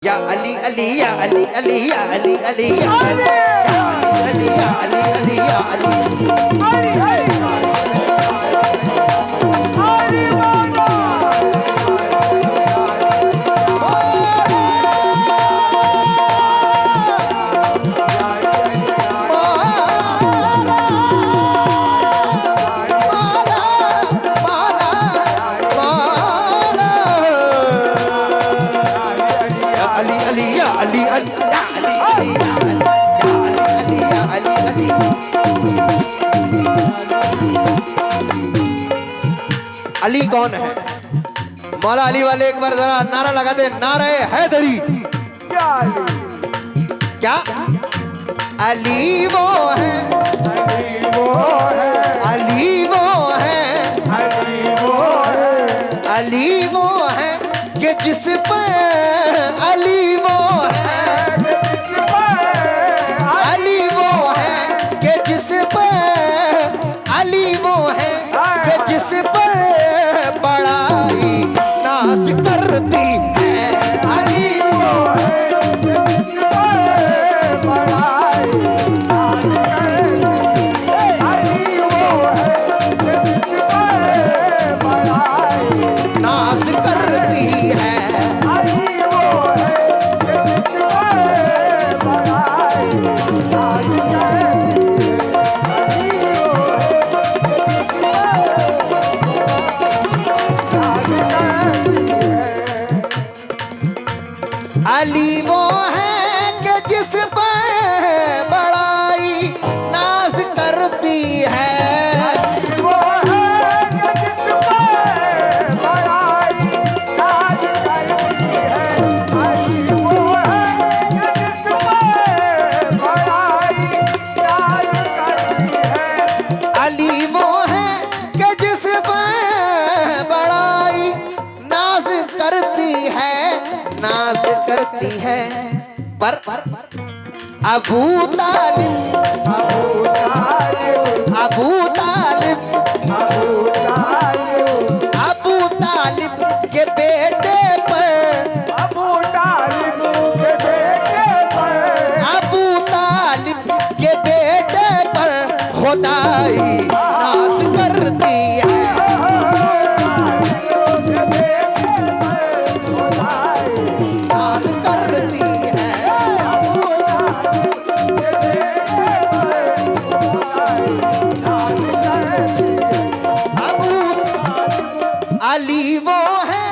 या अली अली या अली अली या अली अली या अली अली या अली अली या अली। अली कौन है? मौला अली वाले एक बार जरा नारा लगा दे, नारे हैदरी। क्या अली वो है, अली वो है, अली वो है कि जिस पर अली वो है, अली वो है कि जिस पर अली वो है कि जिस पर बड़ाई नाज करती है। अली वो है जिस पर बड़ाई नाज करती है। अली वो है कि जिस पर बड़ाई नाज करती है। अली वो है कि जिस पर बड़ाई नाज करती है। अली वो है कि जिस पर बड़ाई नाज करती है। अली वो है कि जिस पर बड़ाई नाज करती है, नाज करती है। पर अबू तालिब, अबू तालिब, अबू तालिब, अबू तालिब के बेटे पर, अबू तालिब के बेटे पर, अबू तालिब के बेटे पर खुदाई नाज करती है। अली वो है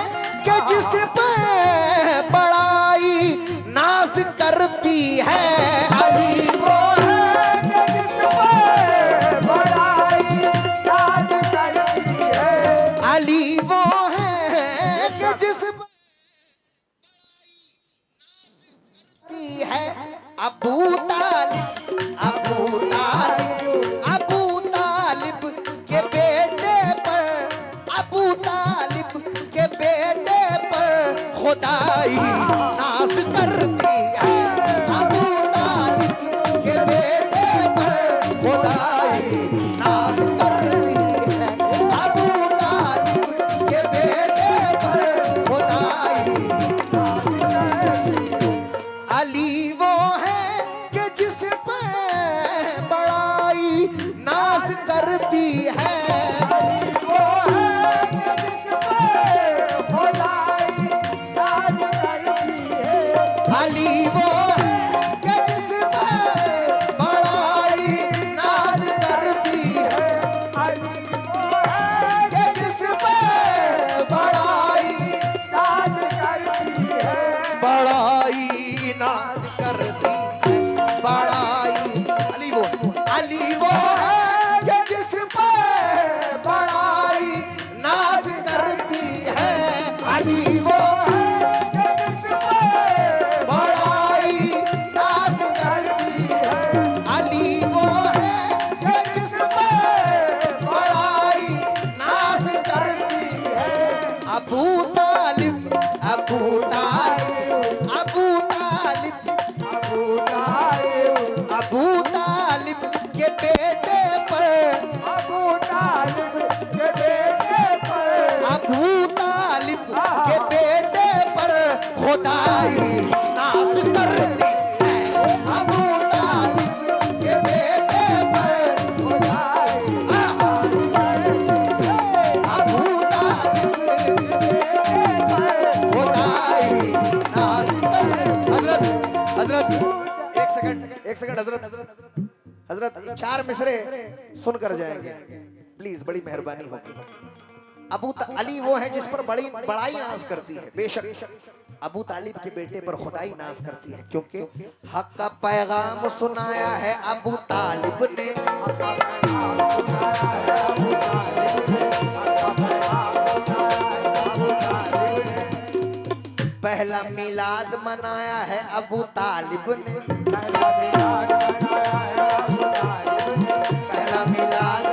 कि जिस पर बड़ाई नाज करती है। अली वो है कि जिस पर बड़ाई नाज करती है। अली वो है कि जिस पर है। अबू तालिब, अबू तालिब, अबू तालिब के बेटे पर, अबू तालिब के बेटे पर खुदाई नाज करती है। अबू तालिब के बेटे पर खुदाई नाज करती है। अबू तालिब के बेटे पर खुदाई। अली वो है कि जिस पर बड़ाई नाज करती है। अली वो है कि जिस पर बड़ाई नाज करती है। अली वो है कि जिस पर बड़ाई नाज करती है। बड़ाई नाज करती है, बड़ाई। अली वो, अली वो है कि जिस पर बड़ाई नाज करती है। अली वो अबू तालिब, अबू तालिब, अबू तालिब, अबू एक सेकंड हजरत, हजरत 4 मिसरे सुनकर जाएंगे प्लीज, बड़ी मेहरबानी होगी। अबू अली वो है जिस पर बड़ाई नाज करती है, बेशक अबू तालिब के बेटे पर खुदाई नाज करती है, क्योंकि हक का पैगाम सुनाया है अबू तालिब ने, पहला मिलाद मनाया है अबू तालिब ने, पहला मिलाद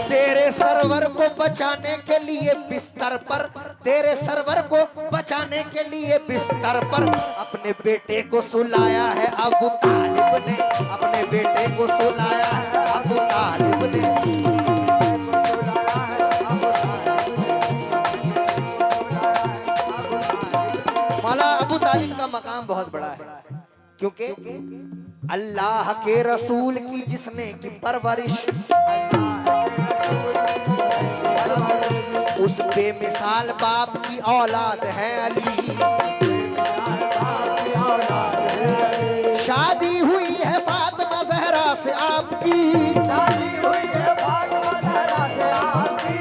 तेरे सरवर को बचाने के लिए बिस्तर पर, तेरे सरवर को बचाने के लिए बिस्तर पर अपने बेटे को सुलाया है अबू तालिब ने, अपने बेटे को सुलाया है अबू तालिब ने। मौला अबू तालिब का मकाम बहुत बड़ा है, क्योंकि अल्लाह के रसूल की जिसने की परवरिश, उस बेमिसाल बाप की औलाद है अली। शादी हुई है फातिमा ज़हरा से आपकी, शादी हुई है फातिमा ज़हरा से आपकी,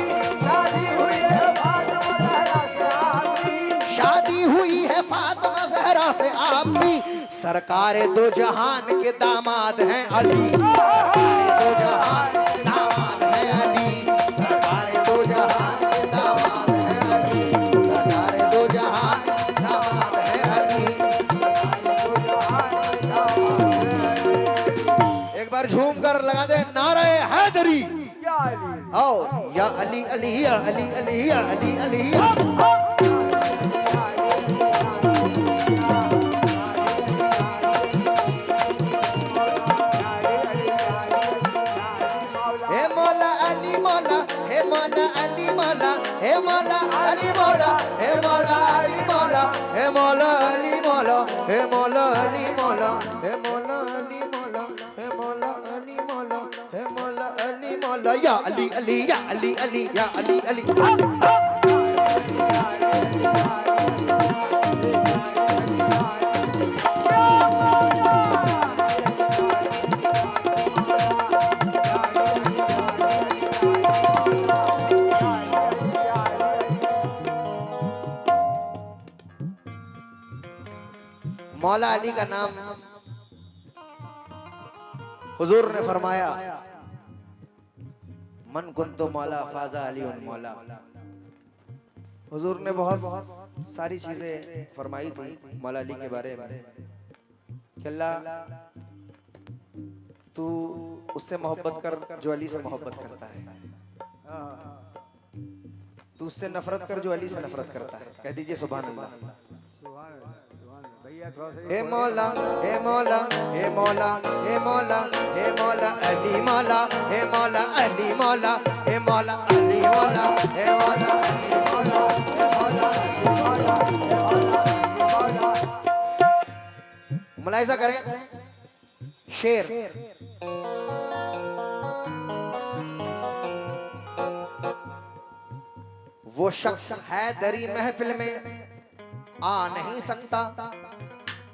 शादी हुई है फातिमा ज़हरा से आपकी, शादी हुई है फातिमा ज़हरा से आपकी। सरकारे दो जहान के दामाद हैं अली, सरकारे दो जहान दामाद हैं अली, सरकारे दो जहान के दामाद हैं अली, सरकारे दो जहान दामाद हैं अली। एक बार झूम कर लगा दे नारे हैदरी, आओ या अली अली या अली अली या अली अली या। हे मौला अली मौला, हे मौला अली मौला, हे मौला अली मौला, हे मौला अली मौला, हे मौला अली मौला, हे मौला अली मौला, हे मौला अली मौला, हे मौला अली मौला, हे मौला अली मौला, या अली अली या अली अली या अली अली। मौला अली का नाम हुजूर ने फरमाया मन कुंतो मौला फाजा अली उन मौला। हुजूर ने बहुत सारी चीजें फरमाई थी मौला अली के बारे में कि अल्लाह तू उससे मोहब्बत कर जो अली से मोहब्बत करता है, तू उससे नफरत कर जो अली से नफरत करता है। कह दीजिए सुभान अल्लाह। हे मौला हे मौला हे मौला हे मौला हे मौला अली मौला, हे मौला अली मौला, हे मौला अली मौला, हे मौला अली मौला, हे मौला अली मौला, हे मौला। मुलाहिजा करें शेर, वो शख्स हैदरी महफिल में आ नहीं सकता,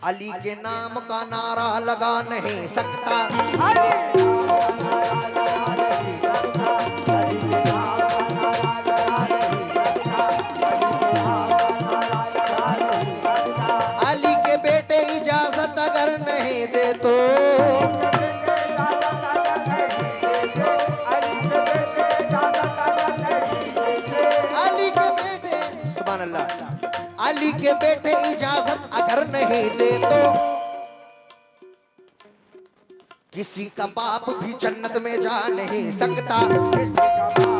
अली के नाम का नारा लगा नहीं सकता, अली के बेटे इजाजत अगर नहीं दे तो, अली के बेटे सुभान अल्लाह, अली के बेटे इजाजत अगर नहीं दे तो किसी का बाप भी जन्नत में जा नहीं सकता, किसी का बाप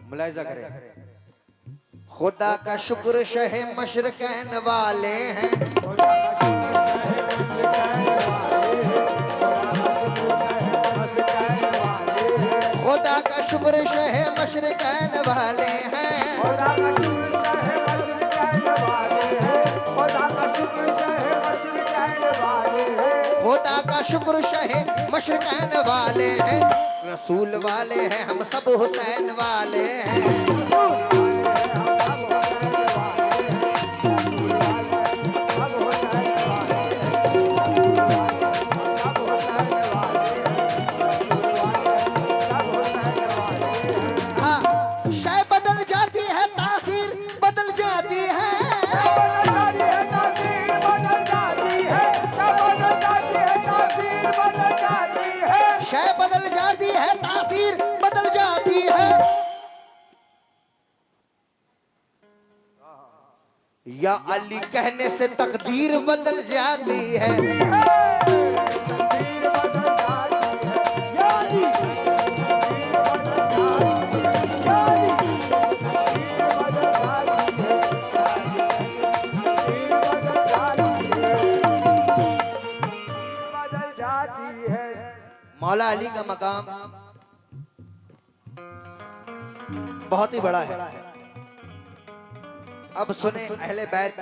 मुलाहिजा करें, खुदा का शुक्र शहे मशरकैन वाले हैं, खुदा का शुक्र शहे मशरकैन वाले हैं, खुदा का शुक्र शहे मशरकैन वाले हैं, रसूल वाले हैं हम सब हुसैन वाले हैं। हाँ, शय बदल जाती है, तासीर बदल जाती है, शय बदल जाती है, तासीर बदल जाती है, या अली कहने से तकदीर बदल जाती है। मौला अली का मकाम बहुत ही बड़ा है। अब सुने, अहले बैत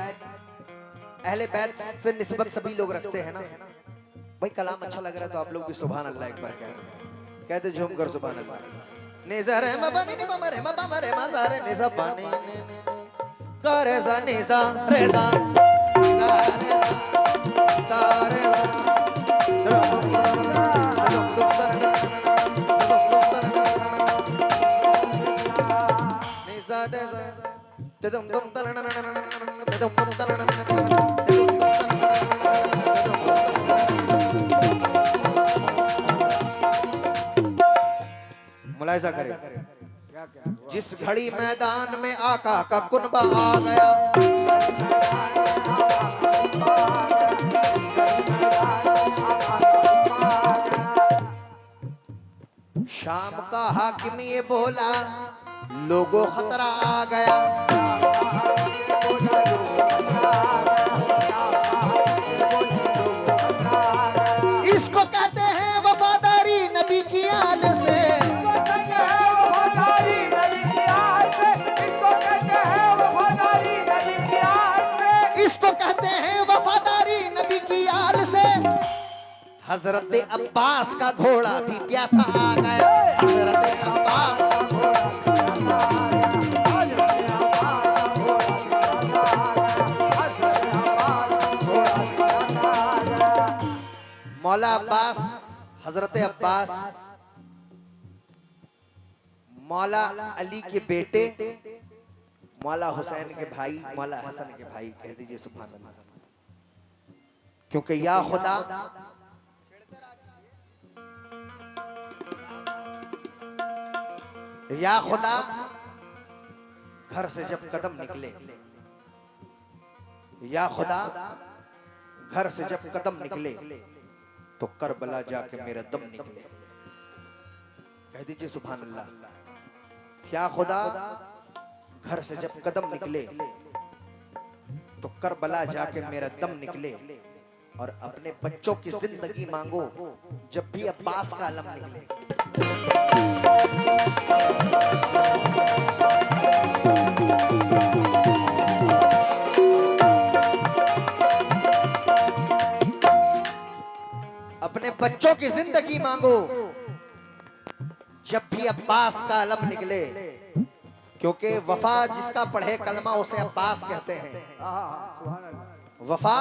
से निस्बत सभी लोग रखते हैं ना। भाई कलाम अच्छा लग रहा है तो आप लोग भी सुभान अल्लाह एक बार कहते झूम कर सुभान अल्लाह। निज़र है मबानी नि ममरे मबामरे मज़ारे निज़ा पानी करेज़ा निज़ा रेज़ा मुलाहिजा करें, जिस घड़ी मैदान में आका का कुनबा आ गया, शाम का हाकिम ये बोला लोगों खतरा आ गया, इसको कहते हैं वफादारी नबी की आल से, इसको कहते हैं वफादारी नबी की आल से। हजरत अब्बास का घोड़ा भी प्यासा आ गया, हजरत अब्बास मौला अब्बास, हजरत अब्बास मौला अली के बेटे, मौला हुसैन के भाई, मौला हसन के भाई। कह दीजिए सुभान अल्लाह। क्योंकि या खुदा या खुदा घर से जब कदम निकले, या खुदा घर से जब कदम निकले तो करबला जाके मेरा दम निकले। कह दीजिए सुभान अल्लाह। या खुदा घर से जब कदम निकले तो करबला जाके मेरा दम निकले, और अपने बच्चों की जिंदगी मांगो जब भी अब्बास का अलम निकले। अपने बच्चों की जिंदगी मांगो जब भी अब्बास का अलम निकले, क्योंकि वफा जिसका पढ़े कलमा उसे अब्बास कहते हैं। वफा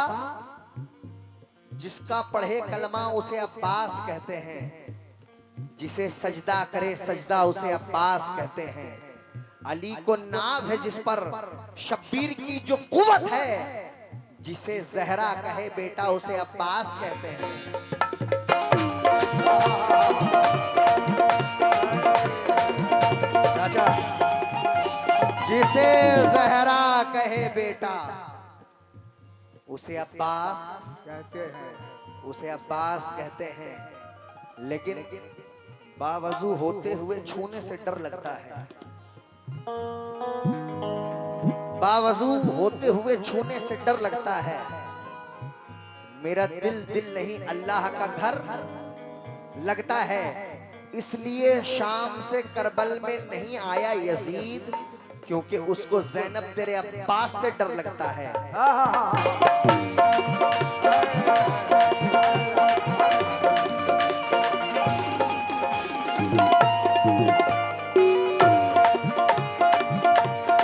जिसका पढ़े कलमा उसे अब्बास कहते हैं, जिसे सजदा करे सजदा उसे अब्बास कहते हैं। अली को नाज है जिस पर शब्बीर की जो कुव्वत है, जिसे जहरा कहे बेटा उसे अब्बास कहते हैं। चाचा, जिसे जहरा कहे बेटा उसे अब्बास कहते हैं, उसे अब्बास कहते हैं। लेकिन बावजू होते हुए छूने से डर लगता है। बावजू होते हुए छूने से डर लगता है। मेरा दिल नहीं अल्लाह का घर लगता है। इसलिए शाम से करबल में नहीं आया यजीद, क्योंकि उसको ज़ैनब तेरे अब्बास से डर लगता है।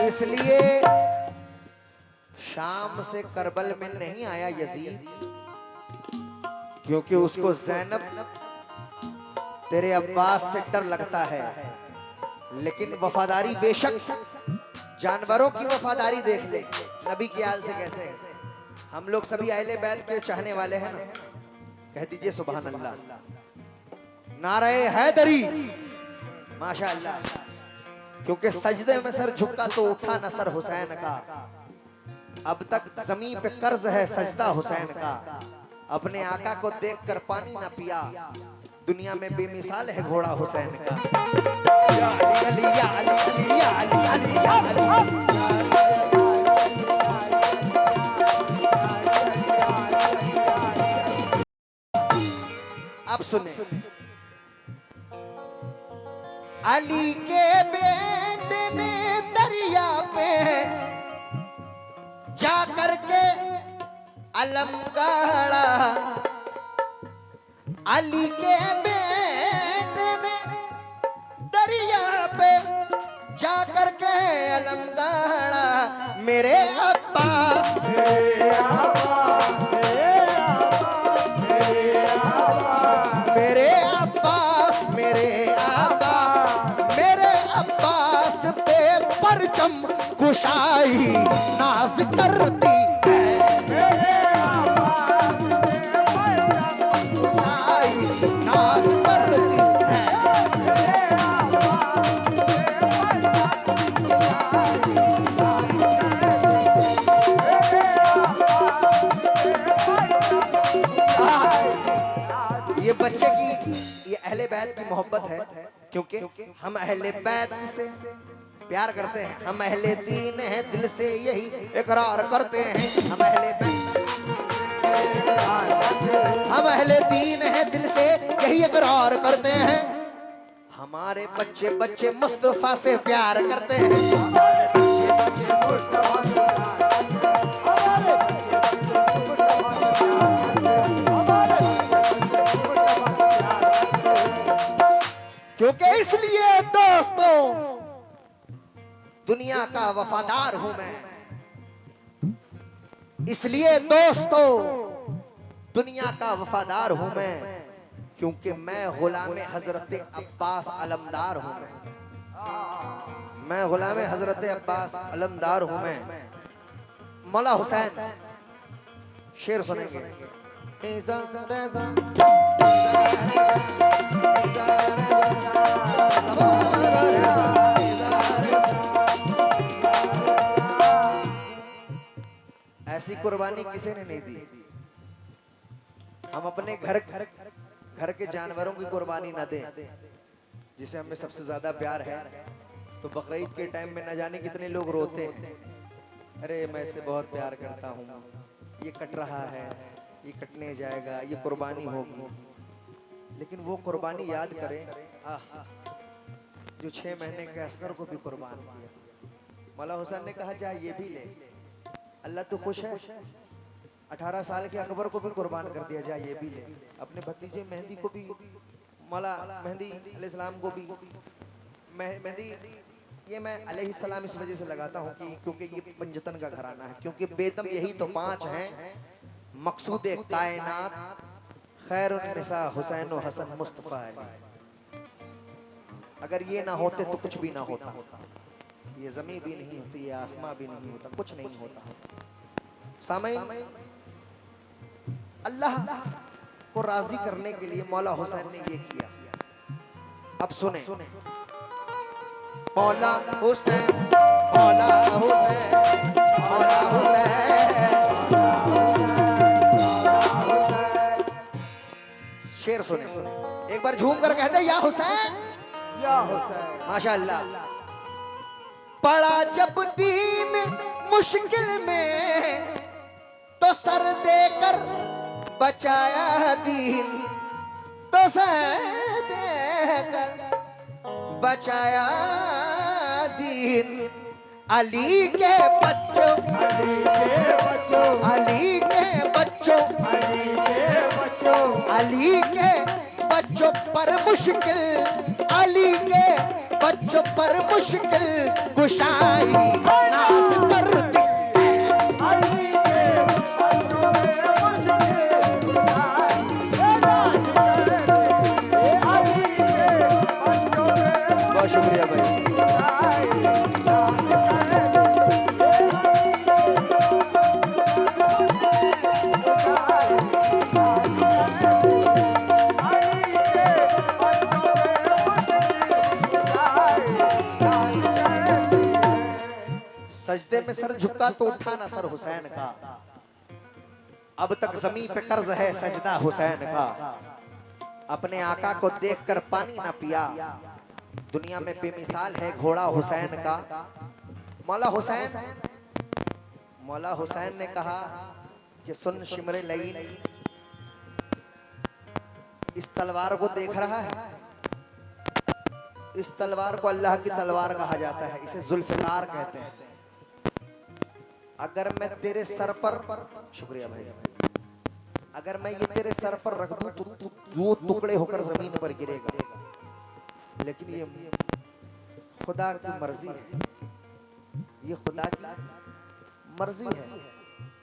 इसलिए शाम से करबल में नहीं आया यजीद, क्योंकि उसको ज़ैनब तेरे अब्बास से डर लगता है। लेकिन वफादारी, बेशक जानवरों की वफादारी देख ले, नबी की हाल से कैसे है। हम लोग सभी अहले बैत के चाहने वाले हैं ना, कह दीजिए सुभान अल्लाह, नारे हैदरी, माशाअल्लाह। क्योंकि सजदे में सर झुका तो उठा न सर हुसैन का, अब तक जमीन पे कर्ज है सजदा हुसैन का। अपने आका को देखकर पानी न पिया, दुनिया में बेमिसाल है घोड़ा हुसैन का। या अली या अली अली या अली अली या अली। अब सुने, अली के बेटे ने दरिया पे जा करके अलम गाड़ा, अली के बेटे ने दरिया पे जा करके अलम गाड़ा। मेरे अब्बास, मेरे अब्बास, मेरे अब्बास, मेरे अब्बास पे परचम कुशाई नाज करती है। मेरे अब्बास पे परचम कुशाई नाज करती है। ये बच्चे की, ये अहले बैत की मोहब्बत है, क्योंकि हम अहले बैत से प्यार करते हैं। हम अहले दीन हैं, दिल से यही इकरार करते हैं। हम अहले दीन हैं, दिल से यही इकरार करते हैं। हमारे बच्चे बच्चे मुस्तफा से प्यार करते हैं। क्योंकि इसलिए दोस्तों दुनिया का वफादार हूं मैं, इसलिए दोस्तों दुनिया का वफादार हूं मैं, क्योंकि मैं गुलामे हजरत अब्बास अलमदार हूं मैं गुलामे हजरत अब्बास अलमदार हूं मैं। मौला हुसैन शेर सुनेंगे। ऐसी कुर्बानी किसी ने नहीं दी। हम अपने घर के जानवरों की कुर्बानी न दें, जिसे हमें सबसे ज्यादा प्यार है। तो बकरीद के टाइम में न जाने कितने लोग रोते हैं, अरे मैं इससे बहुत प्यार करता हूँ, ये कट रहा है, ये कटने जाएगा, ये कुर्बानी होगी। लेकिन वो कुर्बानी याद करें जो 6 महीने के अस्कर को भी कुर्बान किया। मौला हुसैन ने कहा जा ये भी ले, अल्लाह तो खुश है। 18 साल के अकबर को भी कुर्बान कर दिया, जा ये भी ले। अपने भतीजे मेहंदी को भी, मौला मेहंदी अलैहिस्सलाम को भी। मेहंदी ये मैं अलैहिस्सलाम इस वजह से लगाता हूँ कि क्योंकि ये पंजतन का घराना है। क्योंकि बेदम यही तो 5 हैं, मकसूद कायनात, खैरुन निसा हुसैन व हसन मुस्तफा अली। अगर ये ना होते तो कुछ भी ना होता। ये ज़मीन भी नहीं होती, ये आसमां भी नहीं होता, कुछ नहीं होता। सामईन, अल्लाह को राजी करने के लिए मौला हुसैन ने ये किया। अब सुने, मौला हुसैन, मौला हुसैन, मौला हुसैन। शेर सुने, एक बार झूम कर कहते या हुसैन, या हुसैन। माशाअल्लाह। पड़ा जब दीन मुश्किल में तो सर देकर बचाया दीन, तो सर देकर बचाया दीन। अली के बच्चों, अली के बच्चों, अली के बच्चों पर मुश्किल, अली के बच्चों पर मुश्किल कुशाई नाज करती। बहुत शुक्रिया भाई। सजदे में सर झुका तो उठा ना सर हुसैन का, अब तक जमीन पे कर्ज है सजदा हुसैन का। अपने आका को देखकर पानी ना पिया, दुनिया में बेमिसाल है घोड़ा हुसैन का। मौला हुसैन ने कहा कि सुन शिमरे लईन, इस तलवार को देख रहा है, इस तलवार को अल्लाह की तलवार कहा जाता है, इसे जुल्फकार कहते हैं। अगर मैं तेरे सर पर, शुक्रिया भाई, अगर मैं ये तेरे सर पर रख दूं तो तू दो टुकड़े होकर जमीन पर गिरेगा, लेकिन ये खुदा की मर्जी है, ये खुदा की मर्जी है,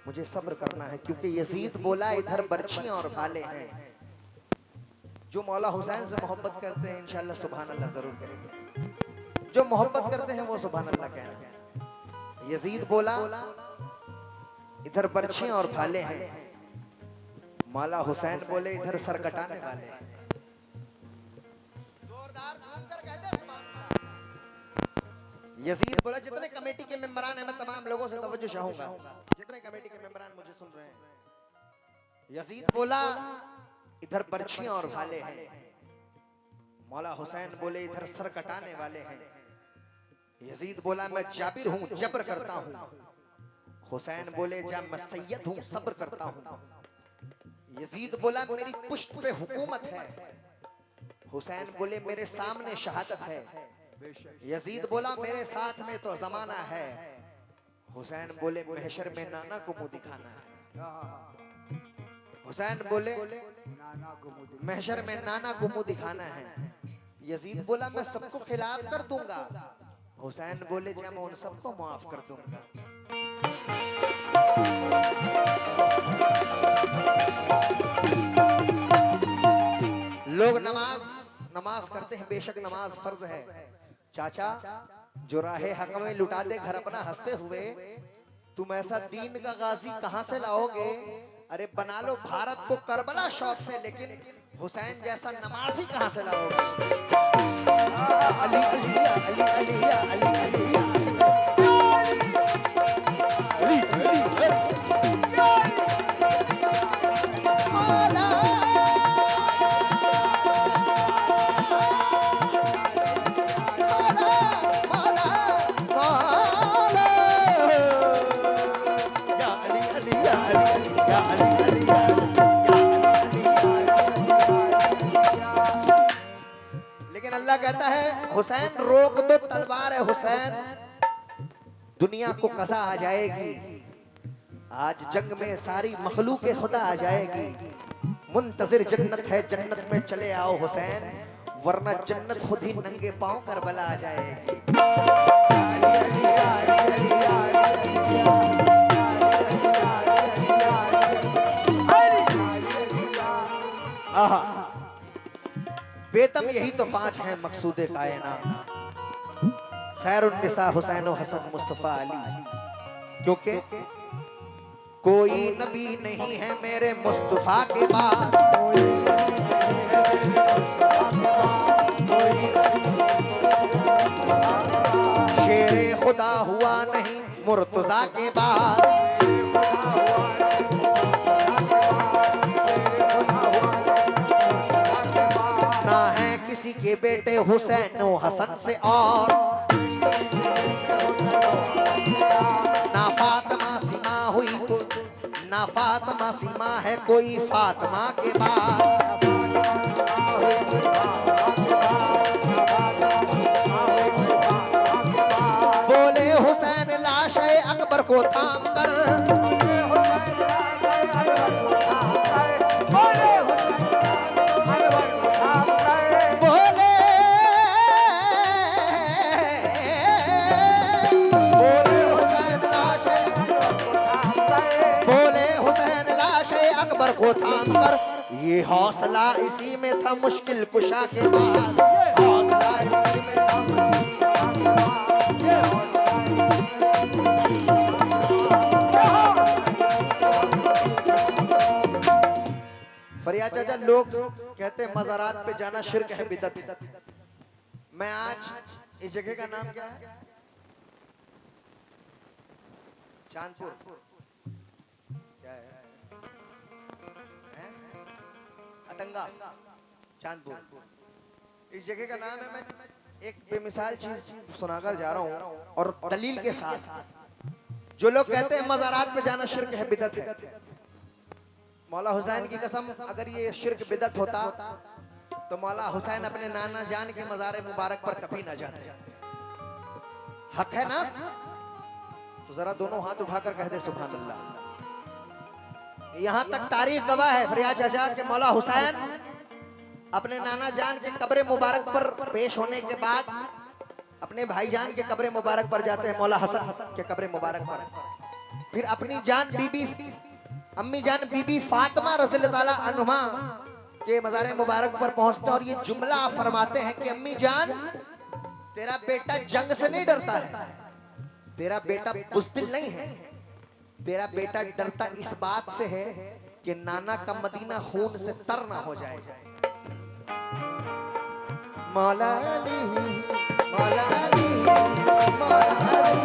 मुझे सब्र करना है। क्योंकि यजीद बोला इधर बर्छियां और भाले हैं। जो मौला हुसैन से मोहब्बत करते हैं इंशाअल्लाह सुभान अल्लाह जरूर करेंगे, जो मोहब्बत करते हैं वो सुभान अल्लाह कहेंगे। यजीद बोला इधर बर्छियां और भाले हैं, मौला हुसैन बोले इधर सर कटाने वाले हैं। जोरदार झूमकर कहते सुभान अल्लाह। यजीद बोला जितने कमेटी के मेंबरान हैं, मैं तमाम लोगों से तवज्जो चाहूंगा, जितने कमेटी के मेंबरान मुझे सुन रहे हैं। यजीद बोला इधर बर्छियां और भाले हैं, मौला हुसैन बोले इधर सर कटाने वाले हैं। यजीद बोला मैं जाबिर हूं, जबर करता हूं। हुसैन बोले जा मैं सैयद हूं, सब्र करता हूं। यजीद बोला मेरी पुश्त पे हुकूमत है। हुसैन बोले मेरे सामने शहादत है। यजीद बोला मेरे साथ में तो जमाना है। हुसैन बोले महशर में नाना को मुंह दिखाना है। हुसैन बोले महशर में नाना को मुंह दिखाना है। यजीद बोला मैं सबको खिलाफ कर दूंगा। हुसैन बोले जब मैं उन सबको माफ कर दूंगा। लोग नमाज करते हैं, बेशक नमाज फर्ज है। चाचा जो राहे हक में लुटा दे घर अपना हंसते हुए, तुम ऐसा दीन का गाजी कहां से लाओगे? अरे बना लो भारत को करबला शौक से, लेकिन हुसैन जैसा नमाजी कहां से लाओगे? अली अली अली अली अली अली लेकिन अल्लाह कहता है हुसैन रोक दो तलवार है हुसैन, दुनिया को कज़ा आ जाएगी। आज जंग में सारी मखलूक खुदा आ जाएगी। मुंतजिर जन्नत है, जन्नत में चले आओ हुसैन, वरना जन्नत खुद ही नंगे पांव करबला आ जाएगी। आहा, बेतम यही तो 5 हैं मकसूदे कायनात, खैरुन्निसा हुसैन हसन मुस्तफा अली। क्योंकि कोई नबी नहीं है मेरे मुस्तफा के बाद, शेरे खुदा हुआ नहीं मुर्तजा के बाद। ना है किसी के बेटे हुसैन हसन से और ना फातिमा सीमा है कोई फातिमा के बाद। बोले हुसैन लाशे अकबर को थाम कर, को थाम कर। ये हौसला इसी में था मुश्किल कुशा के बाद, हौसला इसी में था। फरियाद चाचा, लोग कहते हैं मज़ारात पे जाना शिर्क है, बिदअत है। मैं आज इस जगह का नाम क्या है? चांदपुर। क्या है? अतंगा, चांदपुर। इस जगह का नाम है। मैं एक बेमिसाल चीज सुनाकर जा रहा हूँ और दलील के साथ। जो लोग कहते हैं मज़ारात पे जाना शिर्क है, बिदअत है, मौला हुसैन की कसम, अगर ये शिर्क बिदअत होता तो मौला हुसैन अपने नाना जान के मज़ार मुबारक पर कभी ना जाते। हक है ना? तो जरा दोनों हाथ उठाकर कह दे सुभान अल्लाह। यहां तक तारीख गवाह है फरियाद चाचा के मौला हुसैन अपने नाना जान के कब्र मुबारक पर पेश होने के बाद अपने भाईजान के कब्र मुबारक पर जाते हैं, मौला हसन के कब्र मुबारक पर। फिर अपनी जान बीबी, अम्मी जान बीबी फातिमा रज़ियल्लाहु ताला अन्हा के मज़ार मुबारक पर पहुंचते और ये जुमला फरमाते हैं कि अम्मी जान, तेरा बेटा जंग से नहीं डरता है, तेरा बेटा बुज़दिल नहीं है, तेरा बेटा डरता इस बात से है कि नाना का मदीना खून से तर ना हो जाए। मौला अली, मौला अली, मौला अली,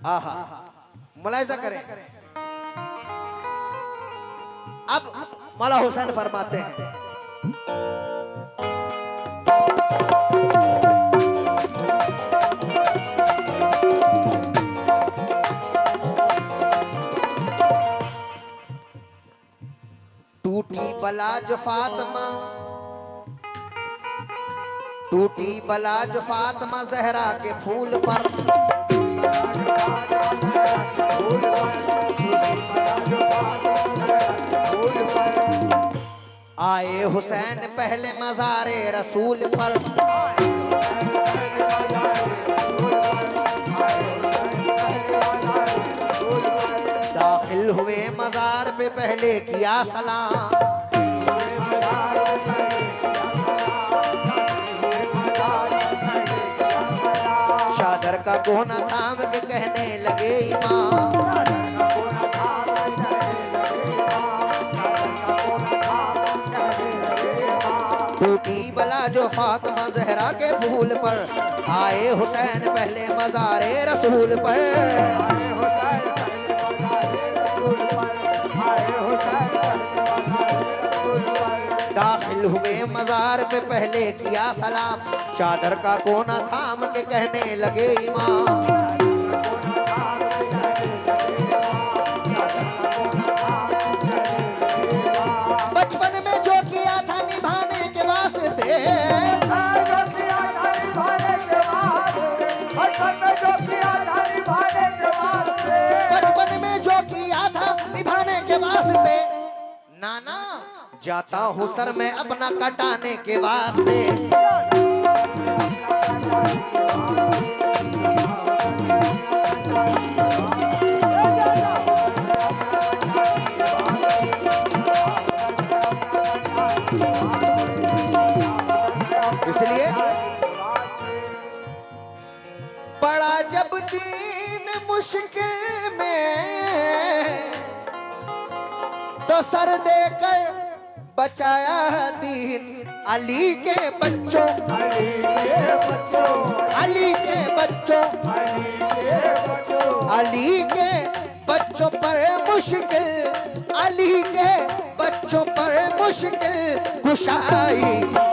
आहा, मुलाहिजा करें। अब मौला हुसैन फरमाते हैं, टूटी बला जो फातिमा, टूटी बला जो फातिमा ज़हरा के फूल पर, आए हुसैन पहले मज़ारे रसूल पर, दाखिल हुए मज़ार पे पहले किया सलाम, चादर का कोना थाम के कहने लगे इमाम, टूटी बला जो फातिमा ज़हरा के फूल पर, आए हुसैन पहले मज़ारे रसूल पर, दाखिल हुए मज़ार पे पहले किया सलाम, चादर का कोना थाम के कहने लगे इमाम, बचपन में जो किया था निभाने के वास्ते, बचपन में जो किया था निभाने के वास्ते, नाना जाता हूँ सर मैं अपना कटाने के वास्ते, इसलिए बड़ा जब दीन मुश्किल में तो सर देकर बचाया दीन, अली के बच्चों, अली के बच्चों, अली के बच्चों पर मुश्किल, अली के बच्चों पर मुश्किल कुशाई